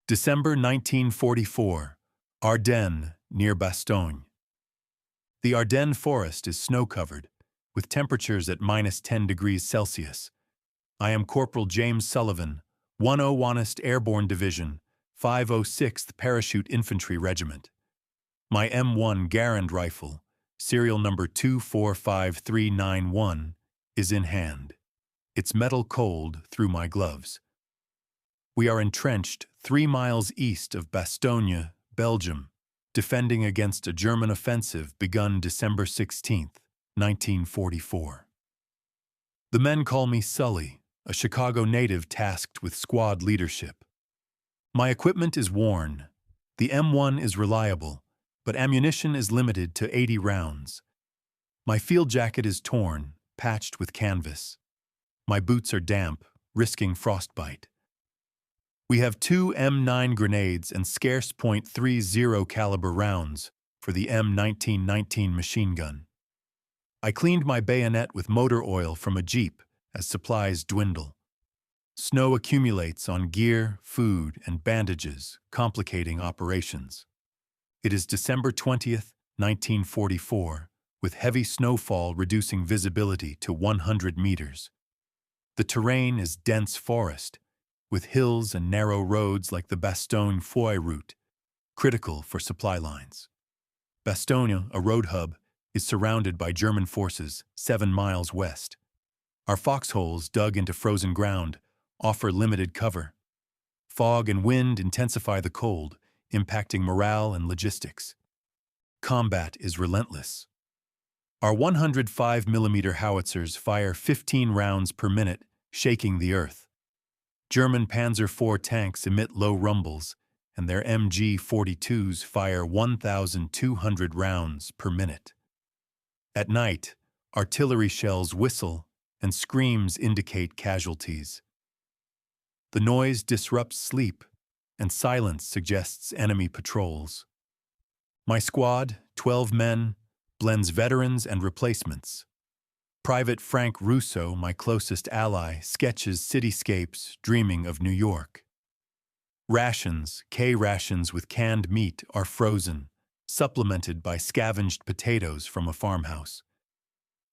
December 1944, Ardennes, near Bastogne. The Ardennes forest is snow-covered, with temperatures at -10 degrees Celsius. I am Corporal James Sullivan, 101st Airborne Division, 506th Parachute Infantry Regiment. My M1 Garand rifle, serial number 245391, is in hand, its metal cold through my gloves. We are entrenched 3 miles east of Bastogne, Belgium, defending against a German offensive begun December 16, 1944. The men call me Sully, a Chicago native tasked with squad leadership. My equipment is worn. The M1 is reliable, but ammunition is limited to 80 rounds. My field jacket is torn, patched with canvas. My boots are damp, risking frostbite. We have 2 M9 grenades and scarce .30 caliber rounds for the M1919 machine gun. I cleaned my bayonet with motor oil from a Jeep as supplies dwindle. Snow accumulates on gear, food, and bandages, complicating operations. It is December 20th, 1944, with heavy snowfall reducing visibility to 100 meters. The terrain is dense forest, with hills and narrow roads like the Bastogne-Foy route, critical for supply lines. Bastogne, a road hub, is surrounded by German forces 7 miles west. Our foxholes dug into frozen ground offer limited cover. Fog and wind intensify the cold, impacting morale and logistics. Combat is relentless. Our 105mm howitzers fire 15 rounds per minute, shaking the earth. German Panzer IV tanks emit low rumbles, and their MG-42s fire 1,200 rounds per minute. At night, artillery shells whistle, and screams indicate casualties. The noise disrupts sleep, and silence suggests enemy patrols. My squad, 12 men, blends veterans and replacements. Private Frank Russo, my closest ally, sketches cityscapes dreaming of New York. Rations, K-rations with canned meat, are frozen, supplemented by scavenged potatoes from a farmhouse.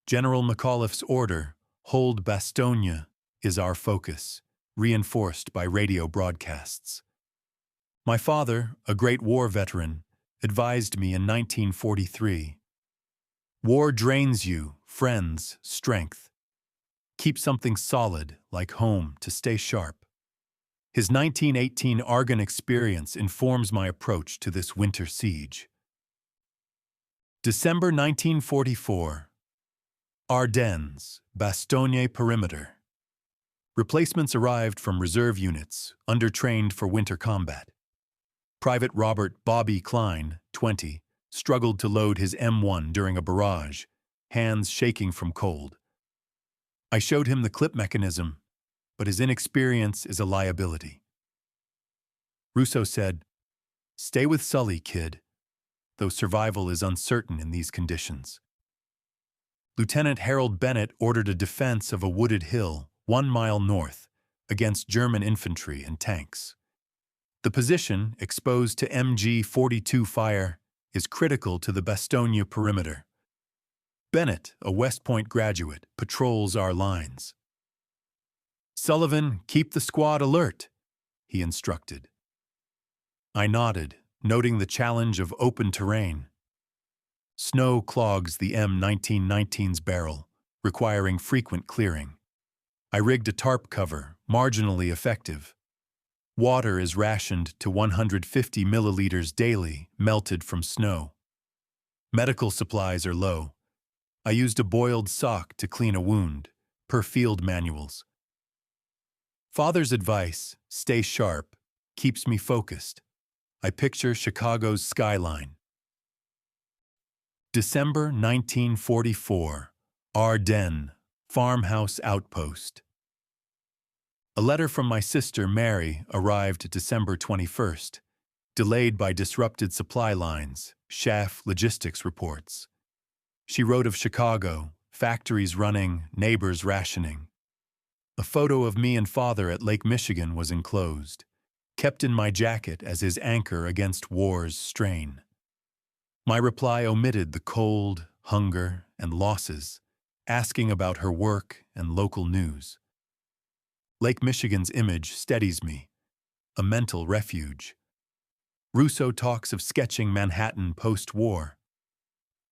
General McAuliffe's order, "Hold Bastogne," is our focus, reinforced by radio broadcasts. My father, a great war veteran, advised me in 1943, "War drains you, friends, strength. Keep something solid, like home, to stay sharp." His 1918 Argonne experience informs my approach to this winter siege. December 1944. Ardennes, Bastogne perimeter. Replacements arrived from reserve units, undertrained for winter combat. Private Robert "Bobby" Klein, 20, struggled to load his M1 during a barrage, hands shaking from cold. I showed him the clip mechanism, but his inexperience is a liability. Russo said, "Stay with Sully, kid, though survival is uncertain in these conditions." Lieutenant Harold Bennett ordered a defense of a wooded hill 1 mile north against German infantry and tanks. The position, exposed to MG-42 fire, is critical to the Bastogne perimeter. Bennett, a West Point graduate, patrols our lines. "Sullivan, keep the squad alert," he instructed. I nodded, noting the challenge of open terrain. Snow clogs the M1919's barrel, requiring frequent clearing. I rigged a tarp cover, marginally effective. Water is rationed to 150 milliliters daily, melted from snow. Medical supplies are low. I used a boiled sock to clean a wound, per field manuals. Father's advice, "Stay sharp," keeps me focused. I picture Chicago's skyline. December 1944, Ardennes, farmhouse outpost. A letter from my sister Mary arrived December 21st, delayed by disrupted supply lines, Schaff logistics reports. She wrote of Chicago, factories running, neighbors rationing. A photo of me and father at Lake Michigan was enclosed. kept in my jacket as his anchor against war's strain. My reply omitted the cold, hunger, and losses, asking about her work and local news. Lake Michigan's image steadies me, a mental refuge. Russo talks of sketching Manhattan post-war.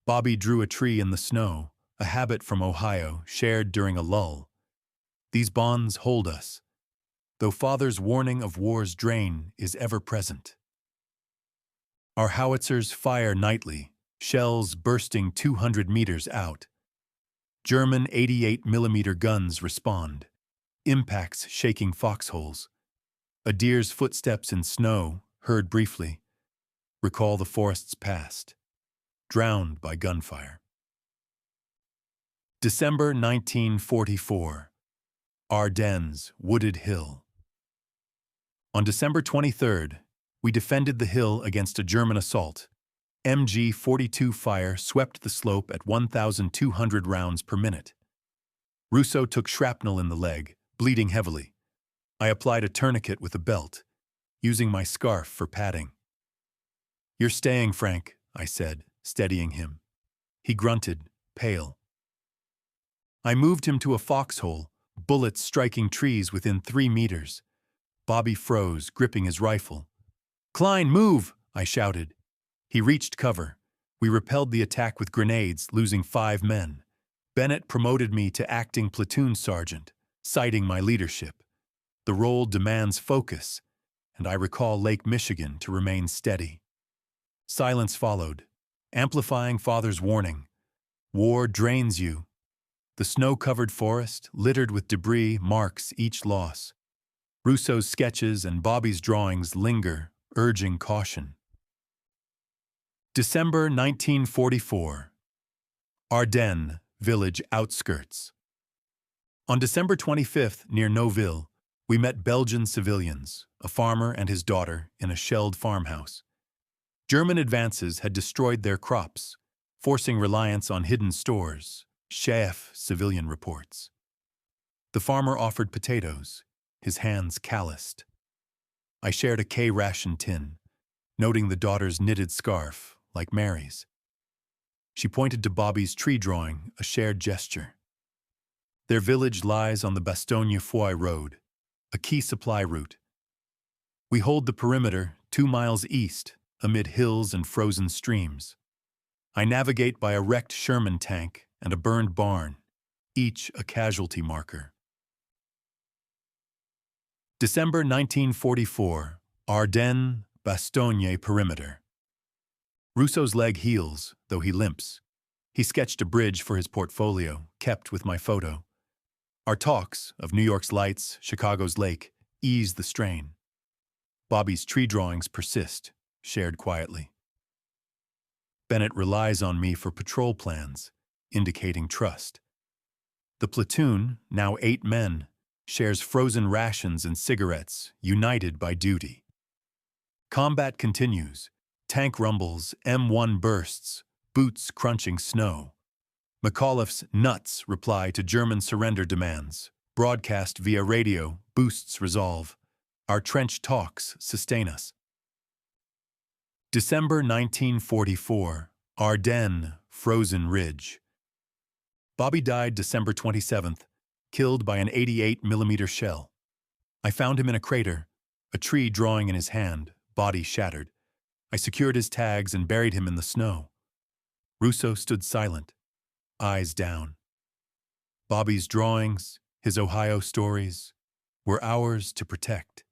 Bobby drew a tree in the snow, a habit from Ohio shared during a lull. These bonds hold us, though father's warning of war's drain is ever present. Our howitzers fire nightly, shells bursting 200 meters out. German 88mm guns respond, impacts shaking foxholes. A deer's footsteps in snow, heard briefly, recall the forest's past, drowned by gunfire. December 1944. Ardennes, Wooded Hill. On December 23rd, we defended the hill against a German assault. MG-42 fire swept the slope at 1,200 rounds per minute. Russo took shrapnel in the leg, bleeding heavily. I applied a tourniquet with a belt, using my scarf for padding. "You're staying, Frank," I said, steadying him. He grunted, pale. I moved him to a foxhole, bullets striking trees within 3 meters. Bobby froze, gripping his rifle. "Klein, move!" I shouted. He reached cover. We repelled the attack with grenades, losing 5 men. Bennett promoted me to acting platoon sergeant, citing my leadership. The role demands focus, and I recall Lake Michigan to remain steady. Silence followed, amplifying father's warning. War drains you. The snow-covered forest, littered with debris, marks each loss. Russo's sketches and Bobby's drawings linger, urging caution. December 1944. Ardennes, village outskirts. On December 25th, near Neuville, we met Belgian civilians, a farmer and his daughter, in a shelled farmhouse. German advances had destroyed their crops, forcing reliance on hidden stores, chef civilian reports. The farmer offered potatoes, his hands calloused. I shared a K-ration tin, noting the daughter's knitted scarf, like Mary's. She pointed to Bobby's tree drawing, a shared gesture. Their village lies on the Bastogne-Foy road, a key supply route. We hold the perimeter 2 miles east, amid hills and frozen streams. I navigate by a wrecked Sherman tank and a burned barn, each a casualty marker. December 1944, Ardennes, Bastogne perimeter. Russo's leg heals, though he limps. He sketched a bridge for his portfolio, kept with my photo. Our talks of New York's lights, Chicago's lake, ease the strain. Bobby's tree drawings persist, shared quietly. Bennett relies on me for patrol plans, indicating trust. The platoon, now 8 men, shares frozen rations and cigarettes, united by duty. Combat continues. Tank rumbles, M1 bursts, boots crunching snow. McAuliffe's nuts reply to German surrender demands. Broadcast via radio boosts resolve. Our trench talks sustain us. December 1944, Ardennes, Frozen Ridge. Bobby died December 27th, killed by an 88mm shell. I found him in a crater, a tree drawing in his hand, body shattered. I secured his tags and buried him in the snow. Russo stood silent, eyes down. Bobby's drawings, his Ohio stories, were ours to protect.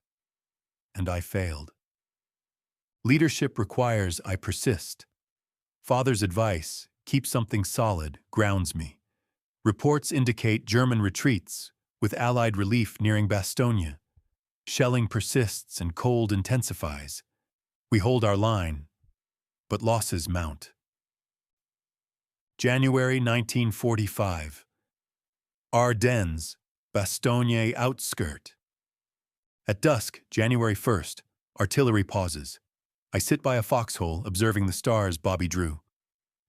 And I failed. Leadership requires I persist. Father's advice, keep something solid, grounds me. Reports indicate German retreats, with Allied relief nearing Bastogne. Shelling persists and cold intensifies. We hold our line, but losses mount. January 1945. Ardennes, Bastogne outskirt. At dusk, January 1st, artillery pauses. I sit by a foxhole, observing the stars Bobby drew.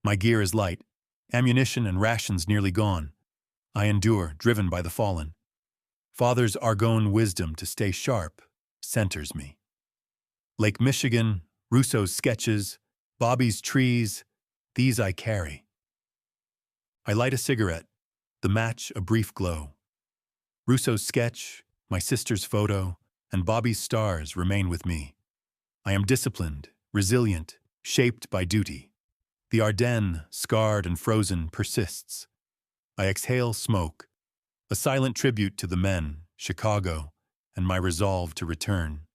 My gear is light, ammunition and rations nearly gone. I endure, driven by the fallen. Father's Argonne wisdom to stay sharp centers me. Lake Michigan, Rousseau's sketches, Bobby's trees, these I carry. I light a cigarette, the match a brief glow. Rousseau's sketch, my sister's photo, and Bobby's stars remain with me. I am disciplined, resilient, shaped by duty. The Ardennes, scarred and frozen, persists. I exhale smoke, a silent tribute to the men, Chicago, and my resolve to return.